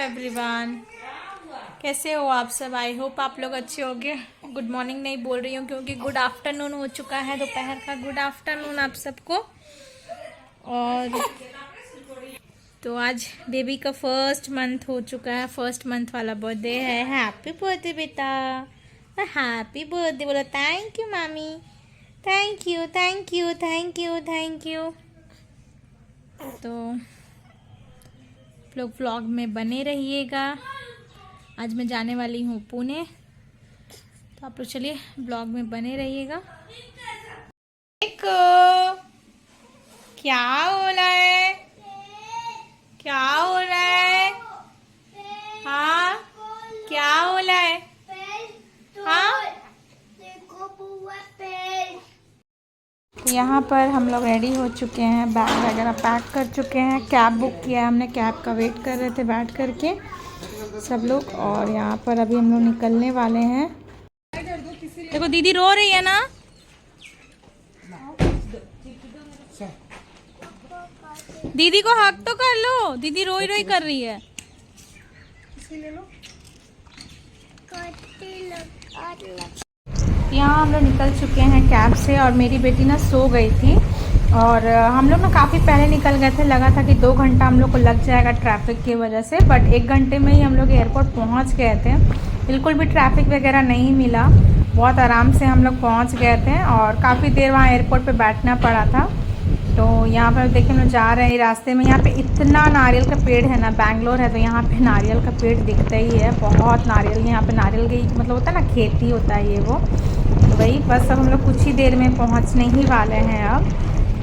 Everyone, कैसे हो आप सब। आई होप आप लोग अच्छे होंगे। गुड मॉर्निंग नहीं बोल रही हूँ क्योंकि गुड आफ्टरनून हो चुका है, दोपहर का गुड आफ्टरनून आप सबको। और तो आज बेबी का फर्स्ट मंथ हो चुका है, फर्स्ट मंथ वाला बर्थडे है। हैप्पी बर्थडे बेटा, हैप्पी बर्थडे बोलो। थैंक यू मामी, thank you thank you thank you thank you. तो लोग व्लॉग में बने रहिएगा। आज मैं जाने वाली हूँ पुणे, तो आप लोग चलिए ब्लॉग में बने रहिएगा। एक क्या हो रहा है, क्या हो रहा है, हाँ क्या हो रहा है, हाँ। यहाँ पर हम लोग रेडी हो चुके हैं, बैग वगैरह पैक कर चुके हैं, कैब बुक किया है हमने, कैब का वेट कर रहे थे बैठ करके सब लोग। और यहाँ पर अभी हम लोग निकलने वाले हैं। देखो दीदी रो रही है ना, दीदी को हक तो कर लो, दीदी रोई रोई कर रही है। यहाँ हम लोग निकल चुके हैं कैब से और मेरी बेटी ना सो गई थी। और हम लोग ना काफ़ी पहले निकल गए थे, लगा था कि 2 घंटा हम लोग को लग जाएगा ट्रैफिक की वजह से, बट 1 घंटे में ही हम लोग एयरपोर्ट पहुँच गए थे। बिल्कुल भी ट्रैफिक वगैरह नहीं मिला, बहुत आराम से हम लोग पहुँच गए थे। और काफ़ी देर वहाँ एयरपोर्ट पे बैठना पड़ा था। तो यहाँ पर देखिए हम लोग जा रहे हैं रास्ते में, यहाँ पे इतना नारियल का पेड़ है ना, बैंगलोर है तो यहाँ पे नारियल का पेड़ दिखता ही है, बहुत नारियल। यहाँ पे नारियल की मतलब होता है ना, खेती होता है ये वो। तो वही बस अब हम लोग कुछ ही देर में पहुँचने ही वाले हैं, अब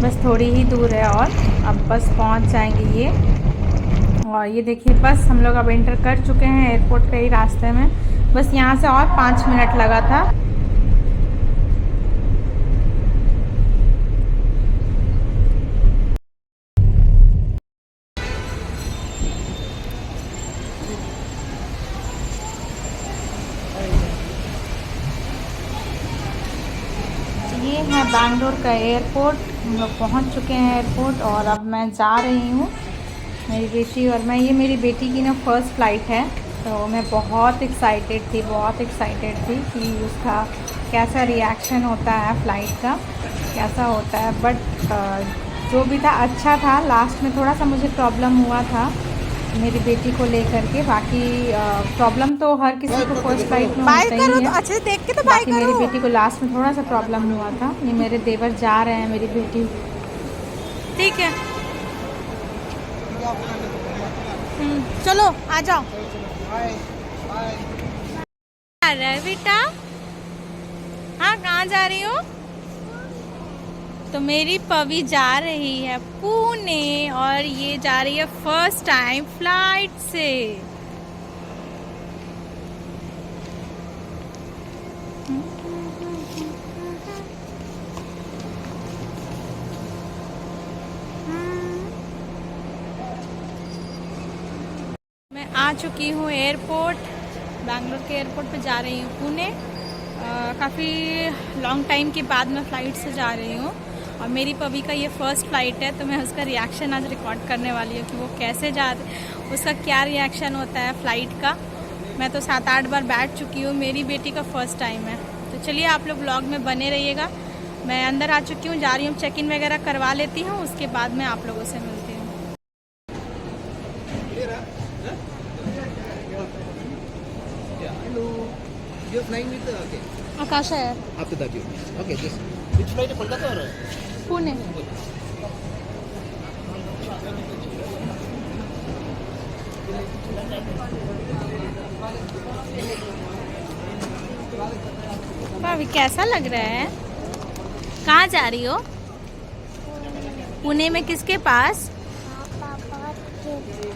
बस थोड़ी ही दूर है और अब बस पहुँच जाएंगे ये। और ये देखिए बस हम लोग अब एंटर कर चुके हैं एयरपोर्ट के ही रास्ते में, बस यहाँ से और 5 मिनट लगा था। ये है बैंगलोर का एयरपोर्ट, हम लोग पहुँच चुके हैं एयरपोर्ट। और अब मैं जा रही हूँ, मेरी बेटी और मैं, ये मेरी बेटी की ना फर्स्ट फ़्लाइट है, तो मैं बहुत एक्साइटेड थी, बहुत एक्साइटेड थी कि उसका कैसा रिएक्शन होता है, फ़्लाइट का कैसा होता है। बट जो भी था अच्छा था। लास्ट में थोड़ा सा मुझे प्रॉब्लम हुआ था मेरी बेटी को लेकर के, बाकी प्रॉब्लम तो हर किसी को फर्स्ट फ्लाइट में होता ही है। तो अच्छे से देख के तो बाकी मेरी बेटी को लास्ट में थोड़ा सा प्रॉब्लम हुआ था। ये मेरे देवर जा रहे हैं, मेरी बेटी ठीक है। चलो आ जाओ। आ रहा है बेटा, हाँ कहाँ जा रही हो। तो मेरी पवी जा रही है पुणे और ये जा रही है फर्स्ट टाइम फ्लाइट से। मैं आ चुकी हूँ एयरपोर्ट, बैंगलोर के एयरपोर्ट पे जा रही हूँ पुणे। काफ़ी लॉन्ग टाइम के बाद मैं फ़्लाइट से जा रही हूँ और मेरी पवी का ये फ़र्स्ट फ़्लाइट है, तो मैं उसका रिएक्शन आज रिकॉर्ड करने वाली हूँ कि वो कैसे जा रही, उसका क्या रिएक्शन होता है फ़्लाइट का। मैं तो 7-8 बार बैठ चुकी हूँ, मेरी बेटी का फ़र्स्ट टाइम है। तो चलिए आप लोग व्लॉग में बने रहिएगा। मैं अंदर आ चुकी हूँ, जा रही हूँ, चेक इन वगैरह करवा लेती हूँ, उसके बाद मैं आप लोगों से मिलती हूँ। You're flying with आकाशा है after that you. Okay, just which flight है कोलकाता और पुणे। भाभी कैसा लग रहा है, कहाँ जा रही हो। पुणे में किसके पास,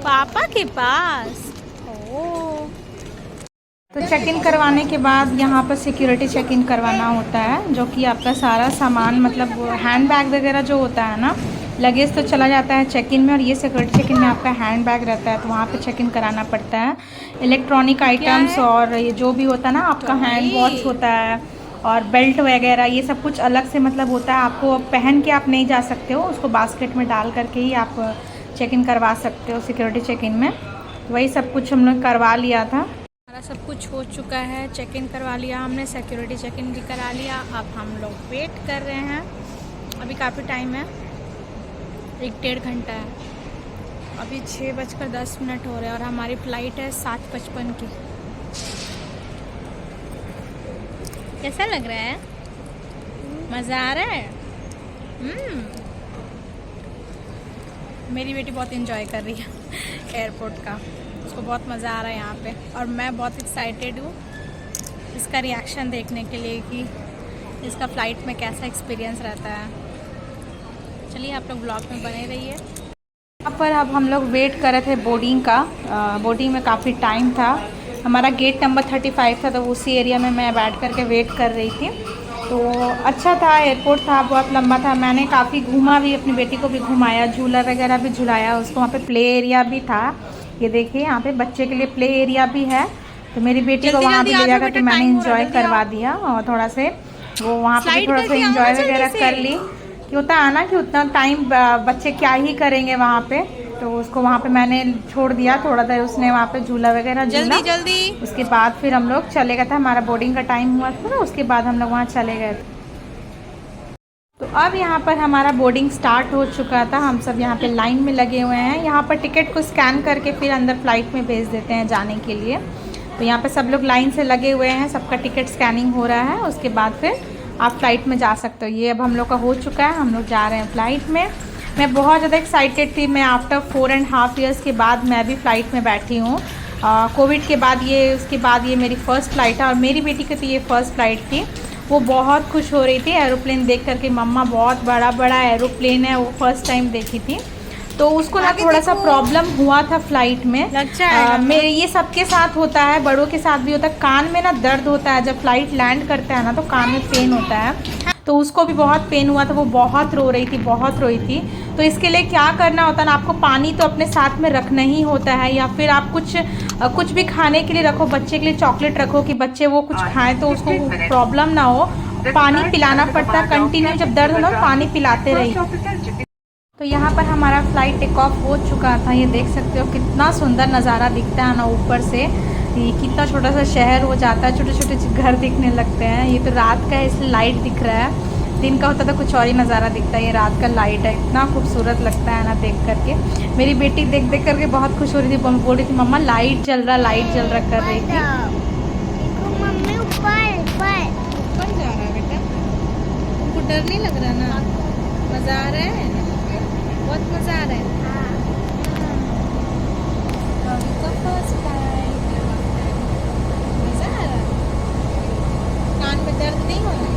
पापा के पास। ओह, तो चेक इन करवाने के बाद यहाँ पर सिक्योरिटी चेक इन करवाना होता है, जो कि आपका सारा सामान मतलब हैंड बैग वगैरह जो होता है ना, लगेज तो चला जाता है चेक इन में, और ये सिक्योरिटी चेक इन में आपका हैंड बैग रहता है, तो वहाँ पे चेक इन कराना पड़ता है। इलेक्ट्रॉनिक आइटम्स और ये जो भी होता है ना, आपका हैंड वॉच होता है और बेल्ट वगैरह, ये सब कुछ अलग से मतलब होता है। आपको पहन के आप नहीं जा सकते हो, उसको बास्केट में डाल करके ही आप चेक इन करवा सकते हो सिक्योरिटी चेक इन में। तो वही सब कुछ हम लोग करवा लिया था। हमारा सब कुछ हो चुका है, चेक इन करवा लिया हमने, सिक्योरिटी चेक इन भी करा लिया। अब हम लोग वेट कर रहे हैं, अभी काफ़ी टाइम है, 1-1.5 घंटा है। अभी 6:10 हो रहे हैं और हमारी फ़्लाइट है 7:55 की। कैसा लग रहा है? मज़ा आ रहा है? मेरी बेटी बहुत एंजॉय कर रही है एयरपोर्ट का, उसको बहुत मज़ा आ रहा है यहाँ पे, और मैं बहुत एक्साइटेड हूँ इसका रिएक्शन देखने के लिए कि इसका फ़्लाइट में कैसा एक्सपीरियंस रहता है। चलिए आप लोग ब्लॉग में बने रहिए। यहाँ पर अब हम लोग वेट कर रहे थे बोर्डिंग का। बोर्डिंग में काफ़ी टाइम था, हमारा गेट नंबर 35 था, तो उसी एरिया में मैं बैठ करके वेट कर रही थी। तो अच्छा था, एयरपोर्ट था, बहुत लंबा था, मैंने काफ़ी घूमा भी, अपनी बेटी को भी घुमाया, झूला वगैरह भी झुलाया उसको। वहाँ पे प्ले एरिया भी था, ये देखिए यहाँ पे बच्चे के लिए प्ले एरिया भी है। तो मेरी बेटी को वहाँ भी ले जाकर के मैंने इंजॉय करवा दिया, और थोड़ा से वो वहाँ पे भी थोड़ा सा इंजॉय वगैरह कर ली। कि होता है ना कि उतना टाइम बच्चे क्या ही करेंगे वहाँ पे, तो उसको वहाँ पे मैंने छोड़ दिया थोड़ा देर, उसने वहाँ पे झूला वगैरह झूला। जल्दी उसके बाद फिर हम लोग चले गए थे, हमारा बोर्डिंग का टाइम हुआ था ना, उसके बाद हम लोग वहाँ चले गए थे। तो अब यहाँ पर हमारा बोर्डिंग स्टार्ट हो चुका था, हम सब यहाँ पे लाइन में लगे हुए हैं। यहाँ पर टिकट को स्कैन करके फिर अंदर फ्लाइट में भेज देते हैं जाने के लिए। तो यहाँ पे सब लोग लाइन से लगे हुए हैं, सबका टिकट स्कैनिंग हो रहा है, उसके बाद फिर आप फ्लाइट में जा सकते हो। ये अब हम लोग का हो चुका है, हम लोग जा रहे हैं फ्लाइट में। मैं बहुत ज़्यादा एक्साइटेड थी, मैं आफ्टर 4.5 ईयर्स के बाद मैं भी फ़्लाइट में बैठी हूँ। कोविड के बाद उसके बाद ये मेरी फ़र्स्ट फ़्लाइट है, और मेरी बेटी की तो ये फ़र्स्ट फ़्लाइट थी। वो बहुत खुश हो रही थी एरोप्लेन देख करके, मम्मा बहुत बड़ा बड़ा एरोप्लेन है, वो फर्स्ट टाइम देखी थी। तो उसको ना थोड़ा सा प्रॉब्लम हुआ था फ्लाइट में। मेरे ये सबके साथ होता है, बड़ों के साथ भी होता है, कान में ना दर्द होता है जब फ्लाइट लैंड करता है ना, तो कान में पेन होता है। तो उसको भी बहुत पेन हुआ था, वो बहुत रो रही थी, बहुत रोई थी। तो इसके लिए क्या करना होता है ना, आपको पानी तो अपने साथ में रखना ही होता है, या फिर आप कुछ भी खाने के लिए रखो, बच्चे के लिए चॉकलेट रखो कि बच्चे वो कुछ खाएं तो उसको प्रॉब्लम ना हो। पानी पिलाना पड़ता है कंटिन्यू, जब दर्द हो ना पानी पिलाते रहिए। तो यहाँ पर हमारा फ़्लाइट टेक ऑफ हो चुका था, ये देख सकते हो कितना सुंदर नज़ारा दिखता है ना ऊपर से। ये कितना छोटा सा शहर हो जाता है, छोटे छोटे घर दिखने लगते हैं। ये तो रात का है इसलिए लाइट दिख रहा है, दिन का होता तो कुछ और ही नज़ारा दिखता है। ये रात का लाइट है, इतना खूबसूरत लगता है ना देख करके। मेरी बेटी देख देख करके बहुत खुश हो रही थी, बोल रही थी मम्मा लाइट जल रहा कर रही थी। मम्मी ऊपर जा रहा है बेटा, तुमको डर नहीं लग रहा ना? मज़ा आ रहा है, बहुत मज़ा आ रहा है। मज़ा आ रहा है, कान में दर्द नहीं हो रहा है?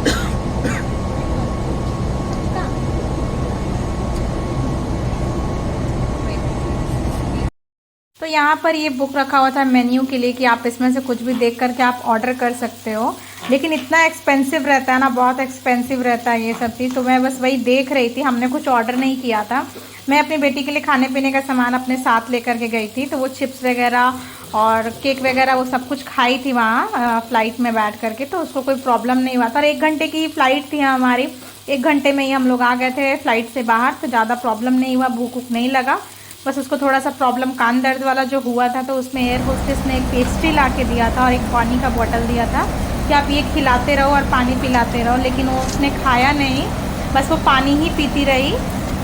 तो यहाँ पर ये बुक रखा हुआ था मेन्यू के लिए कि आप इसमें से कुछ भी देख करके आप ऑर्डर कर सकते हो, लेकिन इतना एक्सपेंसिव रहता है ना, बहुत एक्सपेंसिव रहता है ये सब चीज़। तो मैं बस वही देख रही थी, हमने कुछ ऑर्डर नहीं किया था। मैं अपनी बेटी के लिए खाने पीने का सामान अपने साथ लेकर के गई थी, तो वो चिप्स वगैरह और केक वगैरह वो सब कुछ खाई थी वहाँ फ़्लाइट में बैठ करके, तो उसको कोई प्रॉब्लम नहीं हुआ था। और 1 घंटे की फ़्लाइट थी हमारी, 1 घंटे में ही हम लोग आ गए थे फ़्लाइट से बाहर, तो ज़्यादा प्रॉब्लम नहीं हुआ, भूख वूख नहीं लगा। बस उसको थोड़ा सा प्रॉब्लम कान दर्द वाला जो हुआ था, तो उसमें एयर होस्टेस ने एक पेस्ट्री ला के दिया था और एक पानी का बोतल दिया था कि आप ये खिलाते रहो और पानी पिलाते रहो, लेकिन वो उसने खाया नहीं, बस वो पानी ही पीती रही।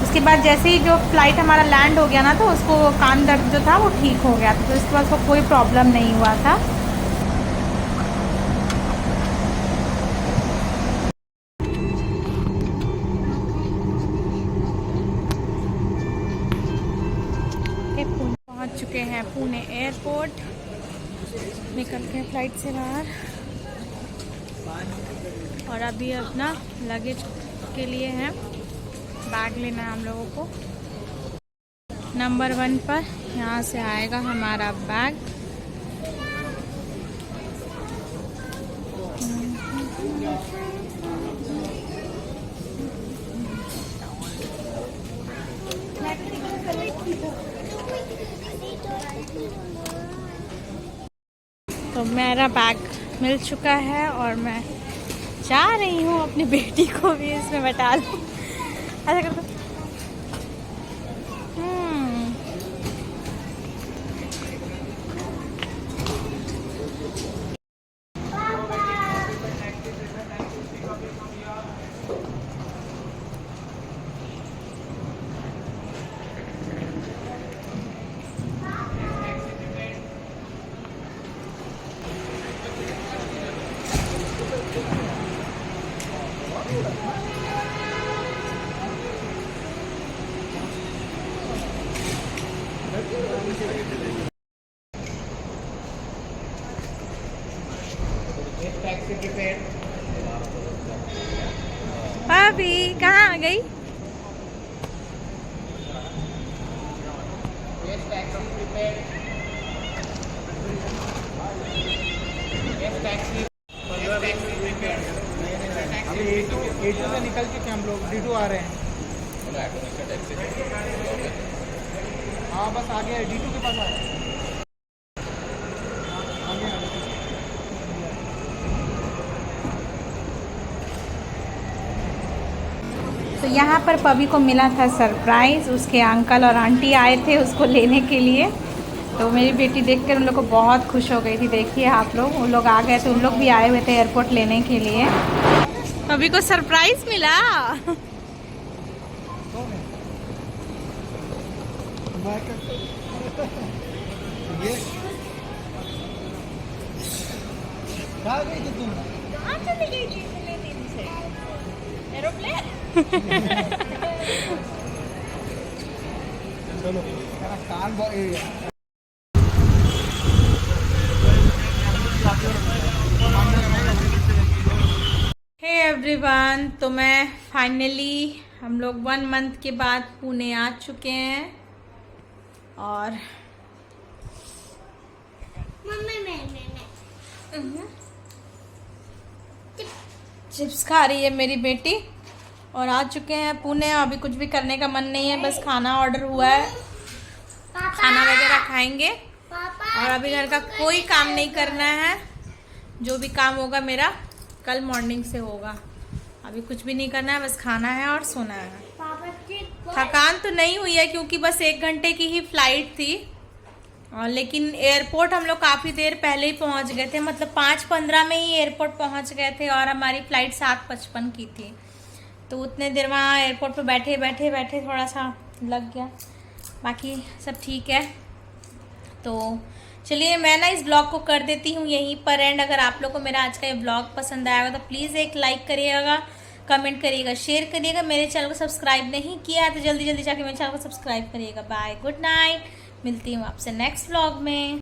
उसके बाद जैसे ही जो फ़्लाइट हमारा लैंड हो गया ना, तो उसको कान दर्द जो था वो ठीक हो गया था, तो उसके बाद उसको कोई प्रॉब्लम नहीं हुआ था। पहुंच चुके हैं पुणे एयरपोर्ट, निकल के फ़्लाइट से बाहर, और अभी अपना लगेज के लिए है, बैग लेना है हम लोगों को। नंबर 1 पर यहाँ से आएगा हमारा बैग। तो मेरा बैग मिल चुका है और मैं जा रही हूँ अपनी बेटी को भी इसमें बैठा लूँ। ऐसा कर taxi prepared. भाभी कहाँ आ गई? Yes, taxi prepared. Yes, taxi. Yes, taxi prepared. अभी A2 से निकल के हम लोग D2 आ रहे हैं। हाँ बस आ गया D2 के पास आ गया। तो यहाँ पर पवी को मिला था सरप्राइज़, उसके अंकल और आंटी आए थे उसको लेने के लिए। तो मेरी बेटी देखकर उन लोग को बहुत खुश हो गई थी। देखिए आप लोग, उन लोग आ गए थे, उन लोग भी आए हुए थे एयरपोर्ट लेने के लिए। पवी को सरप्राइज़ मिला। कहाँ गई थी तुम? कहाँ चली गई थी इतने दिन से? एरोप्लेन? चलो मेरा कान बहुत हे एवरीवन, तो मैं फाइनली हम लोग 1 मंथ के बाद पुणे आ चुके हैं। और मम्मी मैं चिप्स खा रही है मेरी बेटी। और आ चुके हैं पुणे। अभी कुछ भी करने का मन नहीं है, बस खाना ऑर्डर हुआ है, खाना वगैरह खाएंगे। और अभी घर का कोई काम नहीं करना है। जो भी काम होगा मेरा कल मॉर्निंग से होगा। अभी कुछ भी नहीं करना है, बस खाना है और सोना है। थकान तो नहीं हुई है क्योंकि बस 1 घंटे की ही फ्लाइट थी। लेकिन एयरपोर्ट हम लोग काफ़ी देर पहले ही पहुंच गए थे, मतलब 5:15 में ही एयरपोर्ट पहुंच गए थे। और हमारी फ़्लाइट 7:55 की थी। तो उतने देर वहाँ एयरपोर्ट पे बैठे बैठे थोड़ा सा लग गया। बाकी सब ठीक है। तो चलिए मैं ना इस ब्लॉग को कर देती हूँ यहीं पर एंड। अगर आप लोग को मेरा आज का ये ब्लॉग पसंद आएगा तो प्लीज़ एक लाइक करिएगा, कमेंट करिएगा, शेयर करिएगा। मेरे चैनल को सब्सक्राइब नहीं किया तो जल्दी जल्दी जाके मेरे चैनल को सब्सक्राइब करिएगा। Bye, good night. मिलती हूँ आपसे नेक्स्ट व्लॉग में।